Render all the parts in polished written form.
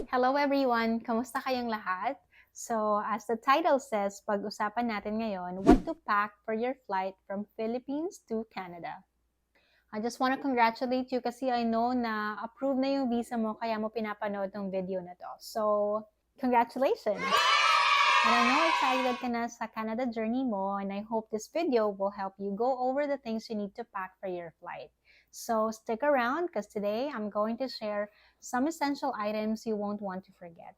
Hello everyone! Kamusta kayong lahat? So, as the title says, pag-usapan natin ngayon, what to pack for your flight from Philippines to Canada. I just want to congratulate you kasi I know na approved na yung visa mo kaya mo pinapanood ng video na to. So, congratulations! And I know excited ka na sa Canada journey mo and I hope this video will help you go over the things you need to pack for your flight. So stick around because today I'm going to share some essential items you won't want to forget.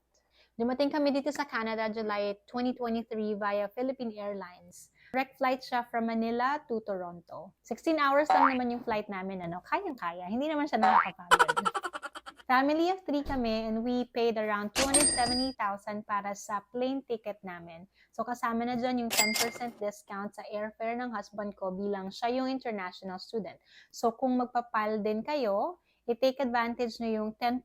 Dumating kami dito sa Canada July 2023 via Philippine Airlines. Direct flight siya from Manila to Toronto. 16 hours lang naman yung flight namin, kayang-kaya. Hindi naman siya nakakapagod. Family of 3 kami and we paid around 270,000 para sa plane ticket namin. So kasama na dyan yung 10% discount sa airfare ng husband ko bilang siya yung international student. So kung magpapal din kayo, i-take advantage nyo yung 10%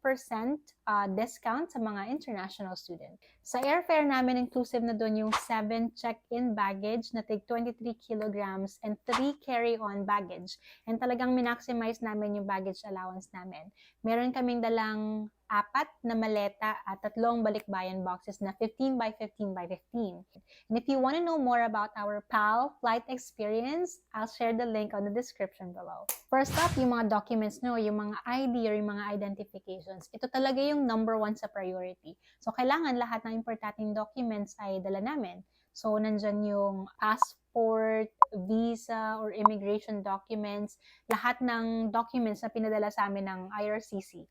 discount sa mga international student. Sa airfare namin, inclusive na doon yung 7 check-in baggage na tig 23 kilograms and 3 carry-on baggage. And talagang minaximize namin yung baggage allowance namin. Meron kaming dalang 4 na maleta at 3 balikbayan boxes na 15 by 15 by 15. And if you want to know more about our PAL flight experience, I'll share the link on the description below. First up, yung mga documents nyo, yung mga ID or yung mga identifications. Ito talaga yung number 1 sa priority. So, kailangan lahat ng importanteng documents ay dala namin. So, nandyan yung passport, visa, or immigration documents, lahat ng documents na pinadala sa amin ng IRCC.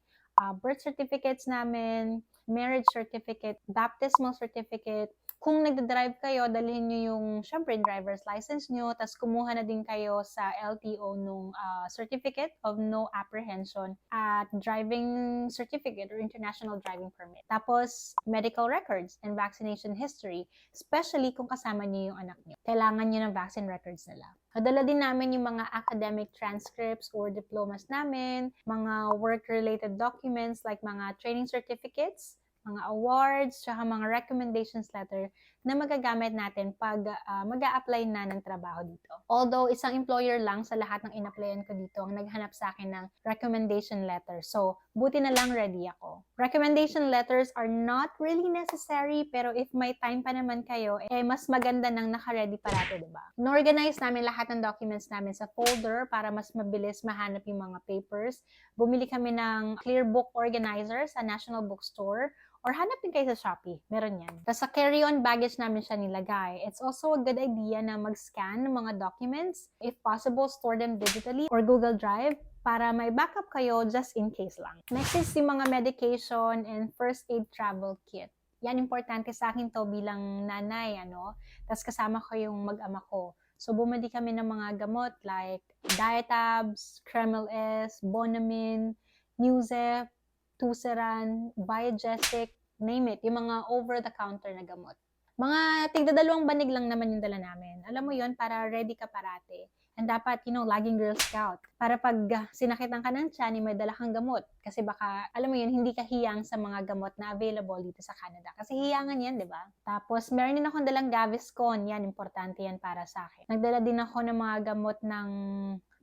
Birth certificates namin, marriage certificate, baptismal certificate. Kung nagda-drive kayo, dalhin nyo yung, syempre, driver's license nyo, tapos kumuha na din kayo sa LTO nung certificate of no apprehension at driving certificate or international driving permit. Tapos, medical records and vaccination history, especially kung kasama nyo yung anak nyo. Kailangan nyo ng vaccine records nila. Nadala din namin yung mga academic transcripts or diplomas namin, mga work-related documents like mga training certificates, mga awards, tsaka mga recommendations letter na magagamit natin pag mag-a-apply na ng trabaho dito. Although, isang employer lang sa lahat ng in-applyan ko dito ang naghanap sa akin ng recommendation letter. So, buti na lang ready ako. Recommendation letters are not really necessary, pero if may time pa naman kayo, mas maganda nang naka-ready parati, diba? Na-organize namin lahat ng documents namin sa folder para mas mabilis mahanap yung mga papers. Bumili kami ng clear book organizer sa National Bookstore or hanap din kayo sa Shopee. Meron yan. Tapos sa carry-on baggage namin siya nilagay. It's also a good idea na mag-scan ng mga documents. If possible, store them digitally or Google Drive para may backup kayo just in case lang. Next is yung mga medication and first aid travel kit. Yan, importante sa akin to bilang nanay, Tapos kasama ko yung mag-ama ko. So, bumili kami ng mga gamot like Diatabs, Kreml S, Bonamine, Newzep, Tuceran, Biogesic, name it, yung mga over-the-counter na gamot. Mga tigdadalawang banig lang naman yung dala namin. Alam mo yon, para ready ka parate. And dapat, laging Girl Scout. Para pag sinakitan ka ng tiyan, may dala kang gamot. Kasi baka, alam mo yun, hindi ka hiyang sa mga gamot na available dito sa Canada. Kasi hiyangan yan, di ba? Tapos, meron din akong dalang Gaviscon. Yan, importante yan para sa akin. Nagdala din ako ng mga gamot ng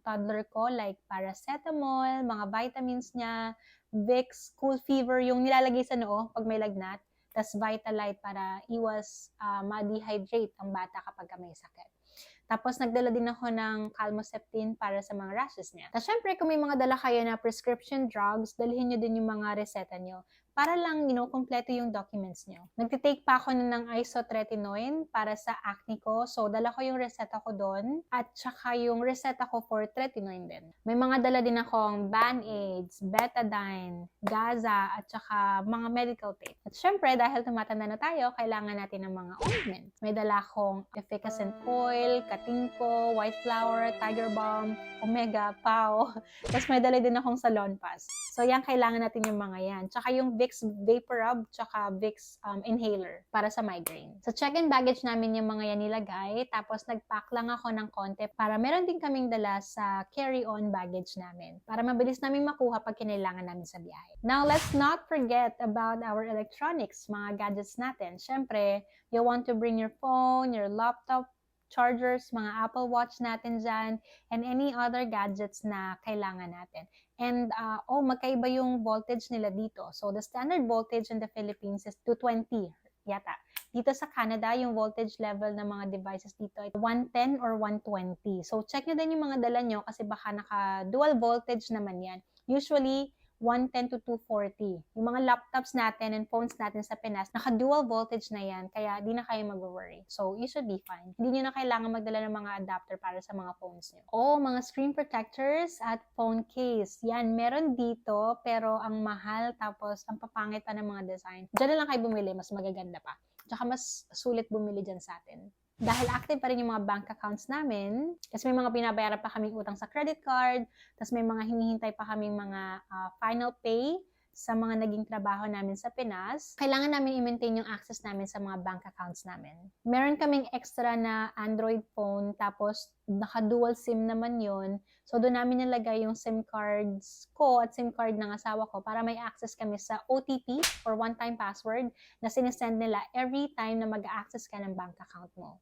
toddler ko, like paracetamol, mga vitamins niya, Vicks, Cool Fever, yung nilalagay sa noo pag may lagnat, tas Vitalite para iwas ma-dehydrate ang bata kapag may sakit. Tapos, nagdala din ako ng Calmoseptin para sa mga rashes niya. Tapos, syempre, kung may mga dala kayo na prescription drugs, dalhin nyo din yung mga reseta nyo para lang, kompleto yung documents nyo. Nagtitake pa ako ng isotretinoin para sa acne ko. So, dala ko yung reseta ko doon at saka yung reseta ko for tretinoin din. May mga dala din akong Band-Aids, Betadine, Gaza, at saka mga medical tape. At syempre, dahil tumatanda na tayo, kailangan natin ng mga ointments. May dala akong efficacent oil, Katingko, White Flower, Tiger Balm, Omega, Pau. Tapos may dala din akong Salon Pass. So, yan, kailangan natin yung mga yan. Tsaka yung Vicks Vapor Rub, tsaka Vicks Inhaler para sa migraine. Sa check-in baggage namin yung mga yan nilagay. Tapos, nag-pack lang ako ng konti para meron din kaming dala sa carry-on baggage namin. Para mabilis namin makuha pag kinailangan namin sa biyahe. Now, let's not forget about our electronics, mga gadgets natin. Siyempre, you want to bring your phone, your laptop, chargers, mga Apple Watch natin dyan, and any other gadgets na kailangan natin. And, magkaiba yung voltage nila dito. So, the standard voltage in the Philippines is 220 yata. Dito sa Canada, yung voltage level ng mga devices dito ay 110 or 120. So, check nyo din yung mga dala nyo kasi baka naka-dual voltage naman yan. Usually, 110 to 240. Yung mga laptops natin and phones natin sa Pinas, naka-dual voltage na yan, kaya di na kayo mag-worry. So, you should be fine. Hindi nyo na kailangan magdala ng mga adapter para sa mga phones nyo. Mga screen protectors at phone case. Yan, meron dito, pero ang mahal, tapos ang papangit pa ng mga design. Diyan na lang kayo bumili, mas magaganda pa. Tsaka mas sulit bumili dyan sa atin. Dahil active pa rin yung mga bank accounts namin, kasi may mga binabayaran pa kaming utang sa credit card, tapos may mga hinihintay pa kaming mga final pay sa mga naging trabaho namin sa Pinas, kailangan namin i-maintain yung access namin sa mga bank accounts namin. Meron kaming extra na Android phone, tapos naka-dual SIM naman yon. So, doon namin nilagay yung SIM cards ko at SIM card ng asawa ko para may access kami sa OTP or one-time password na sinesend nila every time na mag-access ka ng bank account mo.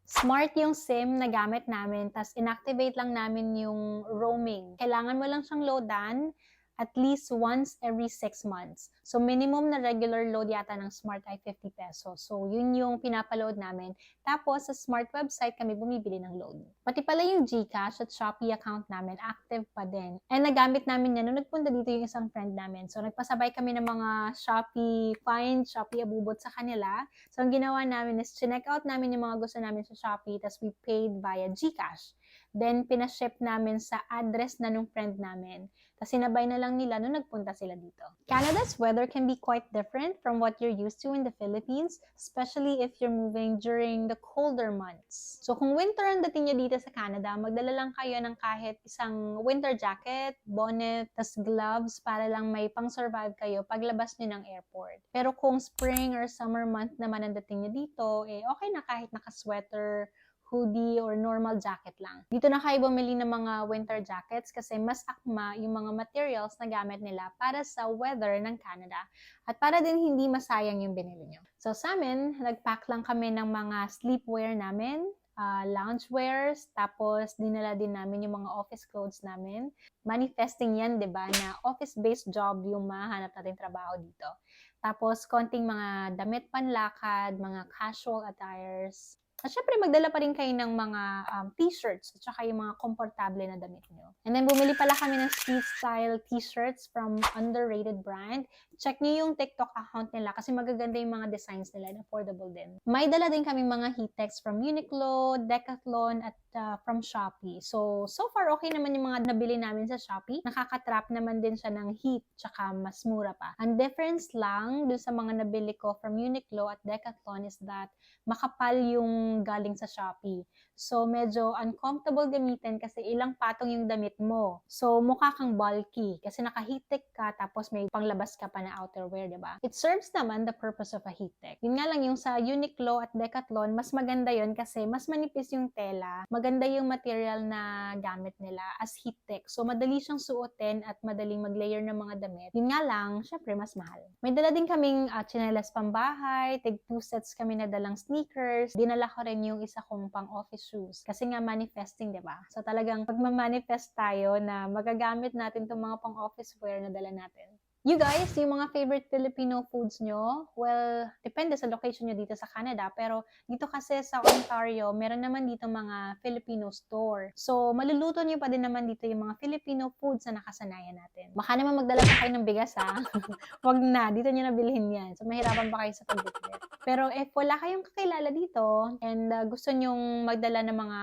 Smart yung SIM na gamit namin, tas inactivate lang namin yung roaming. Kailangan mo lang siyang loadan at least once every 6 months. So, minimum na regular load yata ng Smart ay 50 pesos. So, yun yung pinapaload namin. Tapos, sa Smart website kami bumibili ng load. Pati pala yung GCash at Shopee account namin, active pa din. And nagamit namin yan nung nagpunta dito yung isang friend namin. So, nagpasabay kami ng mga Shopee find, Shopee abubot sa kanila. So, ang ginawa namin is, chinek out namin yung mga gusto namin sa Shopee, tapos we paid via GCash. Then, pinaship namin sa address na nung friend namin. Tapos sinabay na lang nila nung nagpunta sila dito. Canada's weather can be quite different from what you're used to in the Philippines, especially if you're moving during the colder months. So kung winter ang dating nyo dito sa Canada, magdala lang kayo ng kahit isang winter jacket, bonnet, tas gloves para lang may pang-survive kayo paglabas nyo ng airport. Pero kung spring or summer month naman ang dating nyo dito, okay na kahit naka-sweater, hoodie, or normal jacket lang. Dito na kayo bumili ng mga winter jackets kasi mas akma yung mga materials na gamit nila para sa weather ng Canada at para din hindi masayang yung binili nyo. So sa amin, nag-pack lang kami ng mga sleepwear namin, loungewears, tapos dinala din namin yung mga office clothes namin. Manifesting yan, di ba, na office-based job yung mahanap natin trabaho dito. Tapos konting mga damit panlakad, mga casual attires. At syempre, magdala pa rin kayo ng mga t-shirts at saka yung mga komportable na damit nyo. And then, bumili pala kami ng street-style t-shirts from underrated brand. Check nyo yung TikTok account nila kasi magaganda yung mga designs nila and affordable din. May dala din kaming mga heat-techs from Uniqlo, Decathlon, at from Shopee. So far, okay naman yung mga nabili namin sa Shopee. Nakaka-trap naman din siya ng heat, tsaka mas mura pa. Ang difference lang dun sa mga nabili ko from Uniqlo at Decathlon is that makapal yung galing sa Shopee. So, medyo uncomfortable gamitin kasi ilang patong yung damit mo. So, mukha kang bulky kasi naka-heat-tech ka tapos may panglabas ka pa na outerwear, di ba? It serves naman the purpose of a heat-tech. Yun nga lang yung sa Uniqlo at Decathlon, mas maganda yun kasi mas manipis yung tela, maganda yung material na gamit nila as heat-tech. So, madali siyang suotin at madaling mag-layer ng mga damit. Yun nga lang, syempre, mas mahal. May dala din kaming tsinelas pambahay, tig 2 sets kami na dalang sneakers. Dinala ko rin yung isa kong pang-office shoes. Kasi nga manifesting, di ba? So talagang pag ma-manifest tayo na magagamit natin itong mga pang-office wear na dala natin. You guys, yung mga favorite Filipino foods nyo, well, depende sa location nyo dito sa Canada, pero dito kasi sa Ontario, meron naman dito mga Filipino store. So, maluluto nyo pa din naman dito yung mga Filipino foods na nakasanayan natin. Baka naman magdala pa kayo ng bigas, ha? Wag na, dito nyo na bilhin yan. So, mahirapan pa kayo sa pagbitbit. Pero if wala kayong kakilala dito and gusto nyong magdala ng mga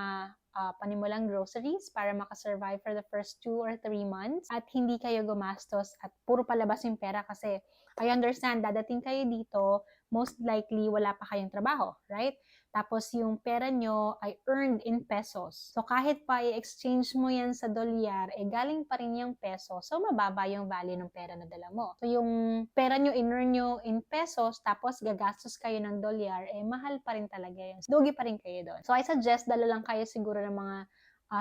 panimulang groceries para makasurvive for the first 2 or 3 months at hindi kayo gumastos at puro palabas yung pera kasi I understand, dadating kayo dito, most likely wala pa kayong trabaho, right? Tapos yung pera nyo ay earned in pesos. So kahit pa i-exchange mo yan sa dolyar, galing pa rin yung peso. So mababa yung value ng pera na dala mo. So yung pera nyo, in-earn nyo in pesos, tapos gagastos kayo ng dolyar, mahal pa rin talaga yun. Dugi pa rin kayo doon. So I suggest, dala lang kayo siguro ng mga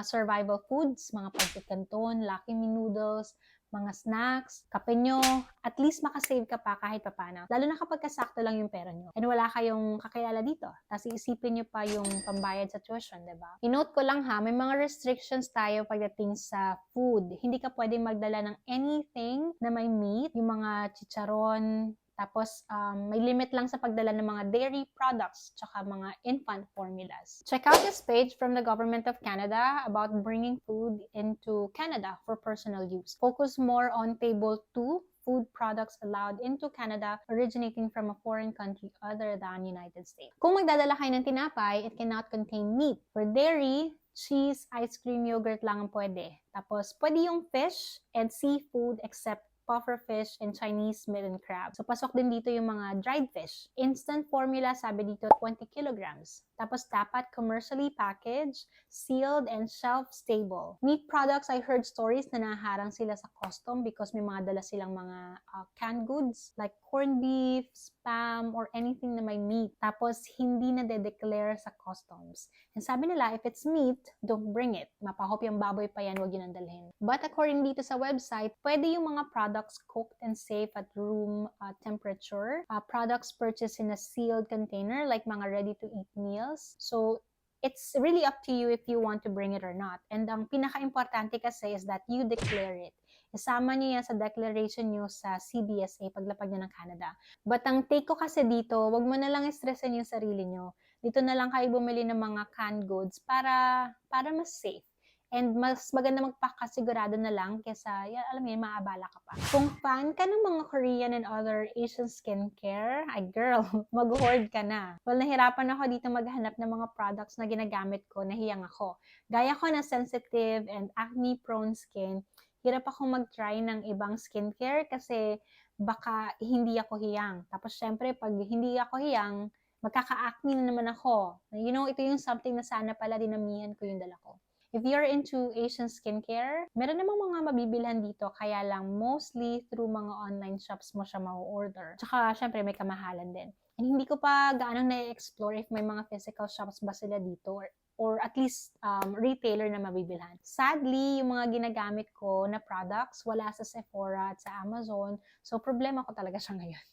survival foods, mga pancit canton, Lucky Me noodles, mga snacks, kape nyo, at least makasave ka pa kahit papano. Lalo na kapag kasakto lang yung pera nyo and wala kayong kakilala dito. Tapos iisipin nyo pa yung pambayad sa tuition, diba? I-note ko lang ha, may mga restrictions tayo pagdating sa food. Hindi ka pwedeng magdala ng anything na may meat, yung mga chicharon, tapos, may limit lang sa pagdala ng mga dairy products tsaka mga infant formulas. Check out this page from the Government of Canada about bringing food into Canada for personal use. Focus more on Table 2, food products allowed into Canada originating from a foreign country other than United States. Kung magdadala kayo ng tinapay, it cannot contain meat. For dairy, cheese, ice cream, yogurt lang ang pwede. Tapos, pwede yung fish and seafood except puffer fish, and Chinese midden crab. So, pasok din dito yung mga dried fish. Instant formula, sabi dito, 20 kilograms. Tapos, dapat commercially packaged, sealed, and shelf-stable. Meat products, I heard stories na naharang sila sa custom because may mga dala silang mga canned goods like corned beef, spam, or anything na may meat. Tapos, hindi na de-declare sa customs. And sabi nila, if it's meat, don't bring it. Mapahop yung baboy pa yan, huwag yun ang dalhin. But according dito sa website, pwede yung mga products cooked and safe at room temperature. Products purchased in a sealed container like mga ready-to-eat meals. So, it's really up to you if you want to bring it or not. And ang pinaka-importante kasi is that you declare it. Isama niyo yan sa declaration niyo sa CBSA paglapag niyo ng Canada. But ang take ko kasi dito, wag mo na lang stressin yung sarili niyo. Dito na lang kayo bumili ng mga canned goods para mas safe. And mas maganda magpakasigurado na lang kesa, alam mo yun, maabala ka pa. Kung fan ka ng mga Korean and other Asian skincare, ay girl, mag-hoard ka na. Well, nahirapan ako dito maghanap ng mga products na ginagamit ko, nahiyang ako. Gaya ko na sensitive and acne-prone skin, hirap ako mag-try ng ibang skincare kasi baka hindi ako hiyang. Tapos syempre, pag hindi ako hiyang, magkaka-acne na naman ako. You know, ito yung something na sana pala dinamihan ko yung dala ko. If you're into Asian skincare, meron namang mga mabibilhan dito, kaya lang mostly through mga online shops mo siya ma-order. Tsaka, syempre, may kamahalan din. And hindi ko pa gaano na-explore if may mga physical shops ba sila dito or at least retailer na mabibilhan. Sadly, yung mga ginagamit ko na products, wala sa Sephora at sa Amazon. So, problema ko talaga siya ngayon.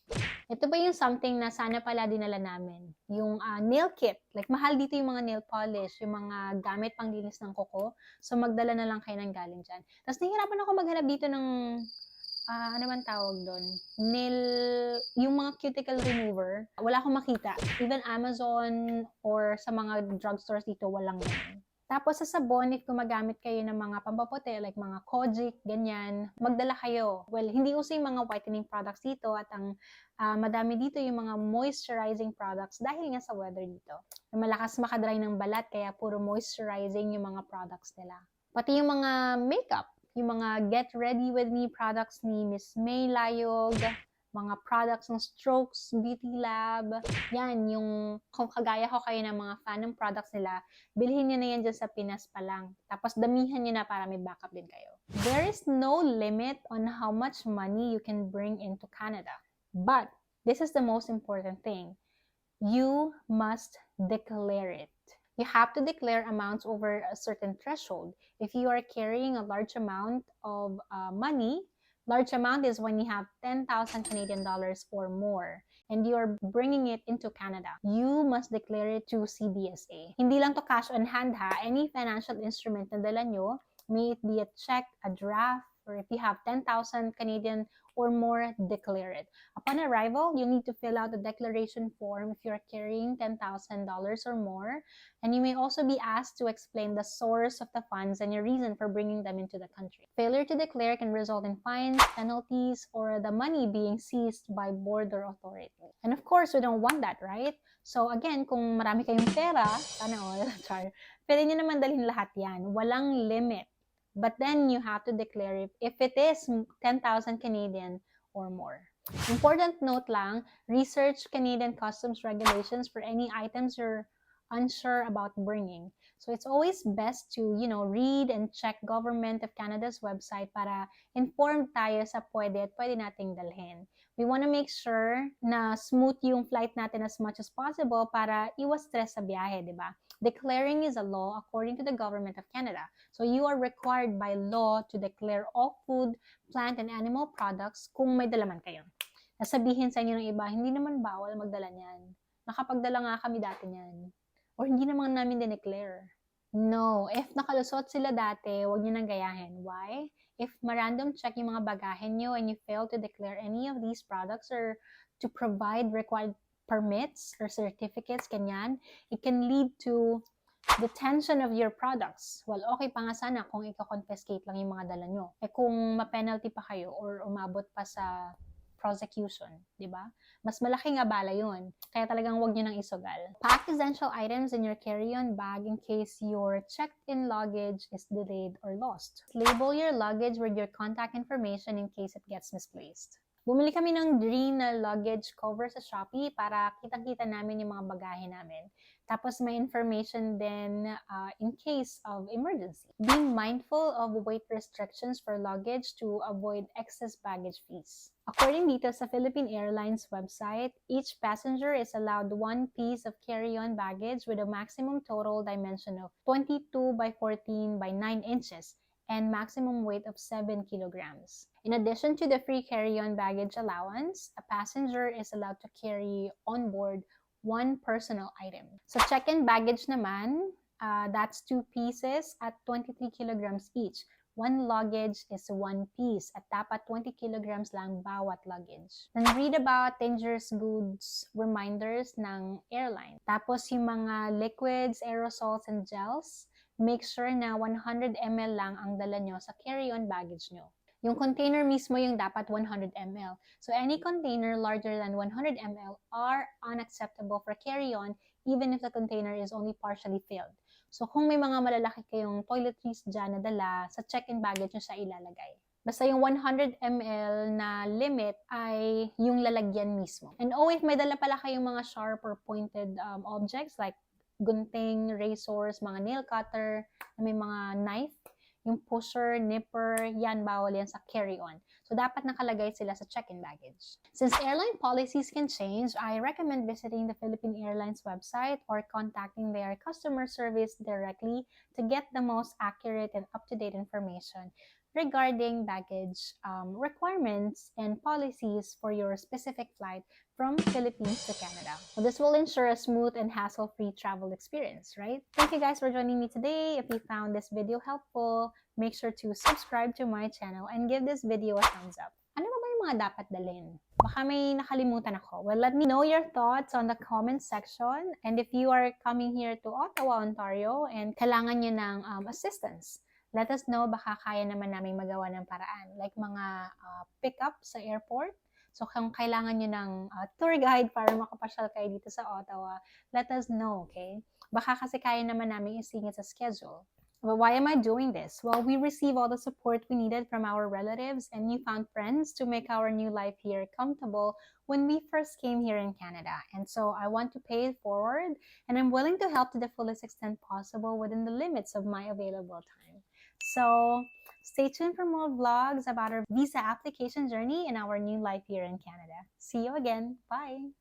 Ito ba yung something na sana pala dinala namin? Yung nail kit. Like, mahal dito yung mga nail polish, yung mga gamit pang linis ng kuko. So, magdala na lang kayo ng galing dyan. Tapos, nahihirapan ako maghanap dito ng ano man tawag doon? Yung mga cuticle remover, wala akong makita. Even Amazon or sa mga drugstores dito, walang ganun. Tapos sa sabon, if gumagamit kayo ng mga pampaputi, like mga Kojic, ganyan, magdala kayo. Well, hindi uso yung mga whitening products dito at ang madami dito yung mga moisturizing products dahil nga sa weather dito. Malakas makadry ng balat, kaya puro moisturizing yung mga products nila. Pati yung mga makeup, yung mga Get Ready With Me products ni Miss May Layog, mga products ng Strokes Beauty Lab. Yan, yung kung kagaya ko kayo ng mga fan ng products nila, bilhin nyo na yan dyan sa Pinas pa lang. Tapos damihan nyo na para may backup din kayo. There is no limit on how much money you can bring into Canada. But, this is the most important thing. You must declare it. You have to declare amounts over a certain threshold. If you are carrying a large amount of money, large amount is when you have 10,000 Canadian dollars or more, and you are bringing it into Canada. You must declare it to CBSA. Hindi lang to cash on hand ha. Any financial instrument na dala nyo, may it be a check, a draft, or if you have 10,000 Canadian or more, declare it. Upon arrival, you need to fill out the declaration form if you're carrying $10,000 or more, and you may also be asked to explain the source of the funds and your reason for bringing them into the country. Failure to declare can result in fines, penalties, or the money being seized by border authorities. And of course, we don't want that, right? So again, kung marami kayong pera, sana all, pwede nyo naman dalhin lahat yan. Walang limit. But then you have to declare if it is 10,000 Canadian or more. Important note lang, research Canadian customs regulations for any items you're unsure about bringing. So it's always best to, read and check Government of Canada's website para informed tayo sa pwede at pwede nating dalhin. We want to make sure na smooth yung flight natin as much as possible para iwas stress sa biyahe, di ba? Declaring is a law according to the government of Canada. So you are required by law to declare all food, plant, and animal products kung may dala man kayo. Nasabihin sa inyo ng iba, hindi naman bawal magdala niyan. Nakapagdala nga kami dati niyan. Or hindi naman namin dineclare. No, if nakalusot sila dati, huwag niyo nang gayahin. Why? If ma-random check yung mga bagahe niyo and you fail to declare any of these products or to provide required permits or certificates, kanyan, it can lead to detention of your products. Well, okay pa nga sana kung i-confiscate lang yung mga dala nyo. Eh kung ma-penalty pa kayo or umabot pa sa prosecution, di ba? Mas malaking abala yun. Kaya talagang wag nyo nang isugal. Pack essential items in your carry-on bag in case your checked-in luggage is delayed or lost. Label your luggage with your contact information in case it gets misplaced. Bumili kami ng green na luggage cover sa Shopee para kitang-kita namin yung mga bagahe namin. Tapos may information din in case of emergency. Being mindful of weight restrictions for luggage to avoid excess baggage fees. According dito sa Philippine Airlines website, each passenger is allowed one piece of carry-on baggage with a maximum total dimension of 22 by 14 by 9 inches and maximum weight of 7 kilograms. In addition to the free carry-on baggage allowance, a passenger is allowed to carry on board one personal item. So check-in baggage naman, that's 2 pieces at 23 kilograms each. One luggage is 1 piece at dapat 20 kilograms lang bawat luggage. Then read about dangerous goods reminders ng airline. Tapos yung mga liquids, aerosols, and gels, make sure na 100 ml lang ang dala nyo sa carry-on baggage nyo. Yung container mismo yung dapat 100 ml. So any container larger than 100 ml are unacceptable for carry-on even if the container is only partially filled. So kung may mga malalaki kayong toiletries dyan na dala, sa check-in baggage nyo siya ilalagay. Basta yung 100 ml na limit ay yung lalagyan mismo. And if may dala pala kayong mga sharp or pointed objects like gunting, razors, mga nail cutter, may mga knife, yung pusher, nipper, yan, bawal yan sa carry-on. So, dapat nakalagay sila sa check-in baggage. Since airline policies can change, I recommend visiting the Philippine Airlines website or contacting their customer service directly to get the most accurate and up-to-date information regarding baggage requirements and policies for your specific flight from Philippines to Canada. So this will ensure a smooth and hassle-free travel experience, right? Thank you guys for joining me today. If you found this video helpful, make sure to subscribe to my channel and give this video a thumbs up. Ano ba yung mga dapat dalhin? Baka may nakalimutan ako. Well, let me know your thoughts on the comment section. And if you are coming here to Ottawa, Ontario, and kailangan nyo ng assistance, let us know, baka kaya naman namin magawa ng paraan. Like mga pick-up sa airport. So kung kailangan nyo ng tour guide para makapasyal kayo dito sa Ottawa, let us know, okay? Baka kasi kaya naman namin isingit sa schedule. But why am I doing this? Well, we receive all the support we needed from our relatives and newfound friends to make our new life here comfortable when we first came here in Canada. And so I want to pay it forward, and I'm willing to help to the fullest extent possible within the limits of my available time. So stay tuned for more vlogs about our visa application journey and our new life here in Canada. See you again. Bye!